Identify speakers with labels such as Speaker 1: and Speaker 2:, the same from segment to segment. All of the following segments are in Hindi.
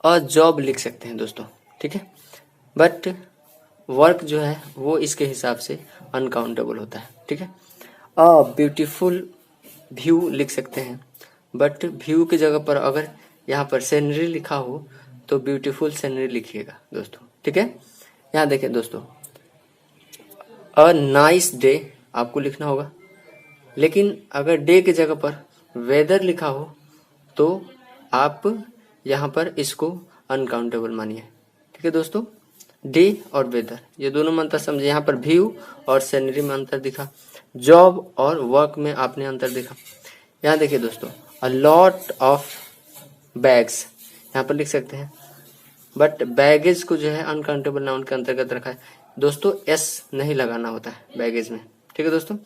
Speaker 1: अ जॉब लिख सकते हैं दोस्तों, ठीक है। बट वर्क जो है वो इसके हिसाब से अनकाउंटेबल होता है, ठीक है। अ ब्यूटीफुल व्यू लिख सकते हैं, बट व्यू की जगह पर अगर यहाँ पर सीनरी लिखा हो तो ब्यूटीफुल सीनरी लिखिएगा दोस्तों, ठीक है। यहाँ देखिए दोस्तों, अ नाइस डे आपको लिखना होगा, लेकिन अगर डे की जगह पर वेदर लिखा हो तो आप यहाँ पर इसको अनकाउंटेबल मानिए, ठीक है दोस्तों। डे और वेदर ये दोनों में अंतर समझे। यहाँ पर व्यू और सीनरी में अंतर दिखा, जॉब और वर्क में आपने अंतर देखा। यहाँ देखिए दोस्तों, अ लॉट ऑफ बैग्स यहाँ पर लिख सकते हैं, बट बैगेज को जो है अनकाउंटेबल नाउन के अंतर्गत रखा है दोस्तों। एस नहीं लगाना होता है बैगेज में, ठीक है दोस्तों।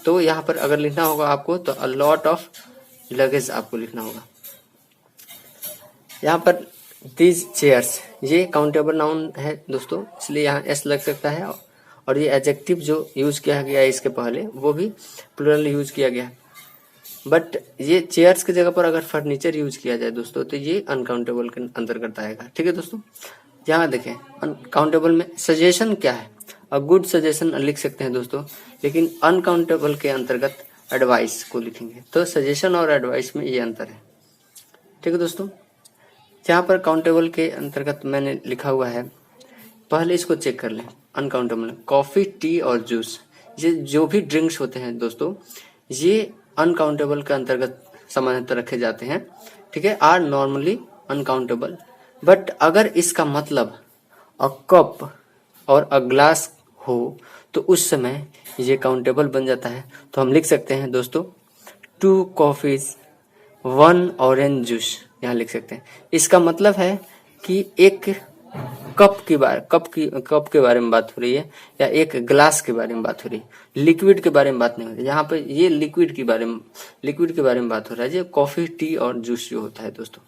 Speaker 1: तो यहाँ पर अगर लिखना होगा आपको तो अ लॉट ऑफ लगेज आपको लिखना होगा। यहाँ पर दीज चेयर्स ये काउंटेबल नाउन है दोस्तों, इसलिए यहाँ एस लग सकता है। और ये एडजेक्टिव जो यूज किया गया है इसके पहले वो भी प्लूरल यूज किया गया है, बट ये चेयर्स की जगह पर अगर फर्नीचर यूज किया जाए दोस्तों तो ये अनकाउंटेबल के अंतर्गत आएगा, ठीक है दोस्तों। यहाँ देखें अनकाउंटेबल में सजेशन क्या है, अ गुड सजेशन लिख सकते हैं दोस्तों, लेकिन अनकाउंटेबल के अंतर्गत एडवाइस को लिखेंगे। तो सजेशन और एडवाइस में ये अंतर है, ठीक है दोस्तों। यहाँ पर काउंटेबल के अंतर्गत मैंने लिखा हुआ है, पहले इसको चेक कर लें। अनकाउंटेबल कॉफी, टी और जूस, ये जो भी ड्रिंक्स होते हैं दोस्तों ये अनकाउंटेबल के अंतर्गत सामान्यतः रखे जाते हैं, ठीक है। आर नॉर्मली अनकाउंटेबल, बट अगर इसका मतलब अ कप और अ ग्लास हो तो उस समय ये काउंटेबल बन जाता है। तो हम लिख सकते हैं दोस्तों 2 कॉफीज 1 ऑरेंज जूस, यहाँ लिख सकते हैं। इसका मतलब है कि एक कप के बारे में बात हो रही है या एक ग्लास के बारे में बात हो रही है, लिक्विड के बारे में बात नहीं हो रही। यहाँ पे ये लिक्विड के बारे में बात हो रहा है, जो कॉफी, टी और जूस जो होता है दोस्तों।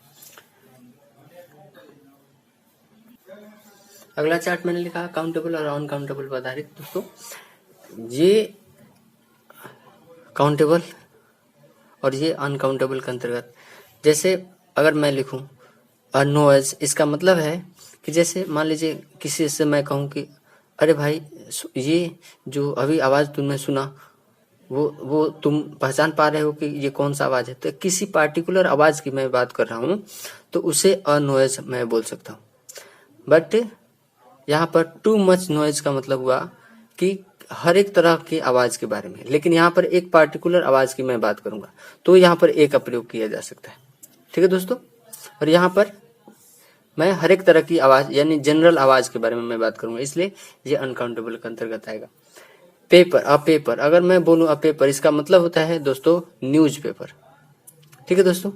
Speaker 1: अगला चार्ट मैंने लिखा काउंटेबल और अनकाउंटेबल पर आधारित दोस्तों। ये काउंटेबल और ये अनकाउंटेबल के अंतर्गत, जैसे अगर मैं लिखूं अ नॉइज, इसका मतलब है कि जैसे मान लीजिए किसी से मैं कहूं कि अरे भाई ये जो अभी आवाज तुमने सुना वो तुम पहचान पा रहे हो कि ये कौन सा आवाज है। तो किसी पार्टिकुलर आवाज की मैं बात कर रहा हूं तो उसे अ नॉइज मैं बोल सकता हूं। बट यहाँ पर टू मच नॉइज का मतलब हुआ कि हर एक तरह की आवाज के बारे में, लेकिन यहाँ पर एक पार्टिकुलर आवाज की मैं बात करूंगा तो यहाँ पर ए का प्रयोग किया जा सकता है, ठीक है दोस्तों। और यहाँ पर मैं हर एक तरह की आवाज यानी जनरल आवाज के बारे में मैं बात करूंगा, इसलिए ये अनकाउंटेबल के अंतर्गत आएगा। पेपर, अ पेपर, अगर मैं बोलूं अ पेपर इसका मतलब होता है दोस्तों न्यूज पेपर, ठीक है दोस्तों।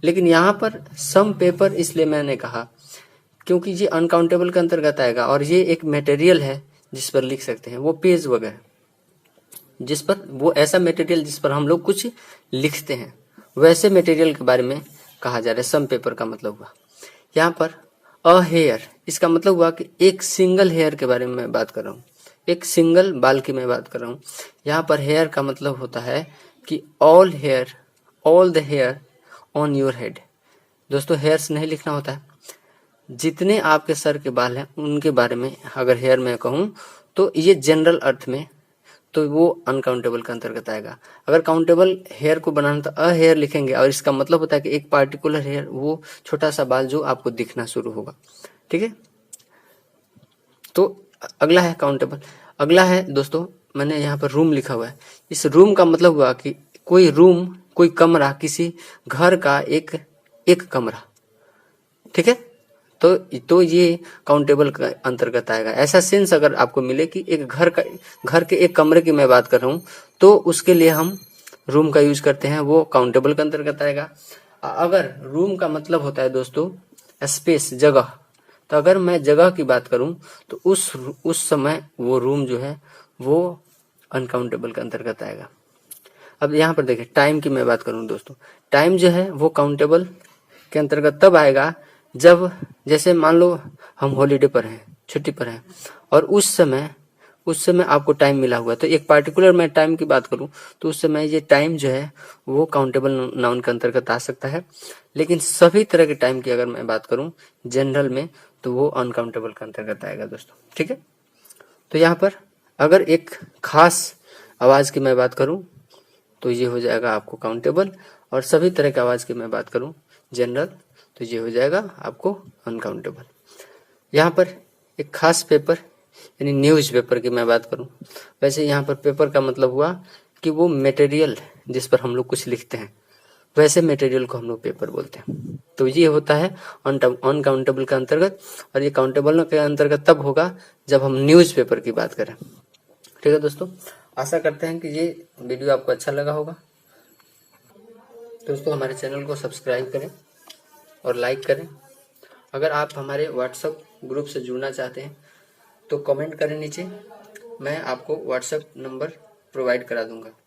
Speaker 1: लेकिन यहाँ पर सम पेपर इसलिए मैंने कहा क्योंकि ये अनकाउंटेबल के अंतर्गत आएगा और ये एक मटेरियल है जिस पर लिख सकते हैं, वो पेज वगैरह, जिस पर वो ऐसा मटेरियल जिस पर हम लोग कुछ लिखते हैं, वैसे मटेरियल के बारे में कहा जा रहा है। सम पेपर का मतलब हुआ यहाँ पर अ हेयर, इसका मतलब हुआ कि एक सिंगल हेयर के बारे में मैं बात कर रहा हूँ, एक सिंगल बाल की मैं बात कर रहा हूँ। यहाँ पर हेयर का मतलब होता है कि all hair, all the hair on your head. दोस्तों हेयर्स नहीं लिखना होता है, जितने आपके सर के बाल हैं उनके बारे में अगर हेयर में कहूँ तो ये जनरल अर्थ में तो वो अनकाउंटेबल के अंतर्गत आएगा। अगर काउंटेबल हेयर को बनाना तो अ हेयर लिखेंगे और इसका मतलब होता है कि एक पार्टिकुलर हेयर, वो छोटा सा बाल जो आपको दिखना शुरू होगा, ठीक है। तो अगला है काउंटेबल। अगला है दोस्तों, मैंने यहाँ पर रूम लिखा हुआ है। इस रूम का मतलब हुआ कि कोई रूम, कोई कमरा, किसी घर का एक कमरा, ठीक है। तो ये काउंटेबल के अंतर्गत आएगा। ऐसा सेंस अगर आपको मिले कि एक घर के एक कमरे की मैं बात कर रहा हूँ तो उसके लिए हम रूम का यूज करते हैं, वो काउंटेबल के अंतर्गत आएगा। अगर रूम का मतलब होता है दोस्तों स्पेस, जगह, तो अगर मैं जगह की बात करूं तो उस समय वो रूम जो है वो अनकाउंटेबल के अंतर्गत आएगा। अब यहाँ पर देखिए टाइम की मैं बात करूं दोस्तों, टाइम जो है वो काउंटेबल के अंतर्गत तब आएगा जब, जैसे मान लो हम हॉलीडे पर हैं, छुट्टी पर हैं और उस समय उस समय आपको टाइम मिला हुआ है। तो एक पार्टिकुलर मैं टाइम की बात करूं तो उस समय ये टाइम जो है वो काउंटेबल नाउन के अंतर्गत आ सकता है। लेकिन सभी तरह के टाइम की अगर मैं बात करूं जनरल में तो वो अनकाउंटेबल के अंतर्गत आएगा दोस्तों, ठीक है। तो यहाँ पर अगर एक खास आवाज की मैं बात करूं तो ये हो जाएगा आपको काउंटेबल, और सभी तरह की आवाज की मैं बात करूं जनरल तो ये हो जाएगा आपको अनकाउंटेबल। यहाँ पर एक खास पेपर यानी न्यूज़ पेपर की मैं बात करूं, वैसे यहाँ पर पेपर का मतलब हुआ कि वो मटेरियल जिस पर हम लोग कुछ लिखते हैं, वैसे मटेरियल को हम लोग पेपर बोलते हैं। तो ये होता है अनकाउंटेबल के अंतर्गत, और ये काउंटेबल के अंतर्गत तब होगा जब हम न्यूज़ पेपर की बात करें, ठीक है दोस्तों। आशा करते हैं कि ये वीडियो आपको अच्छा लगा होगा। दोस्तों हमारे चैनल को सब्सक्राइब करें और लाइक करें। अगर आप हमारे व्हाट्सएप ग्रुप से जुड़ना चाहते हैं तो कमेंट करें नीचे, मैं आपको व्हाट्सएप नंबर प्रोवाइड करा दूंगा।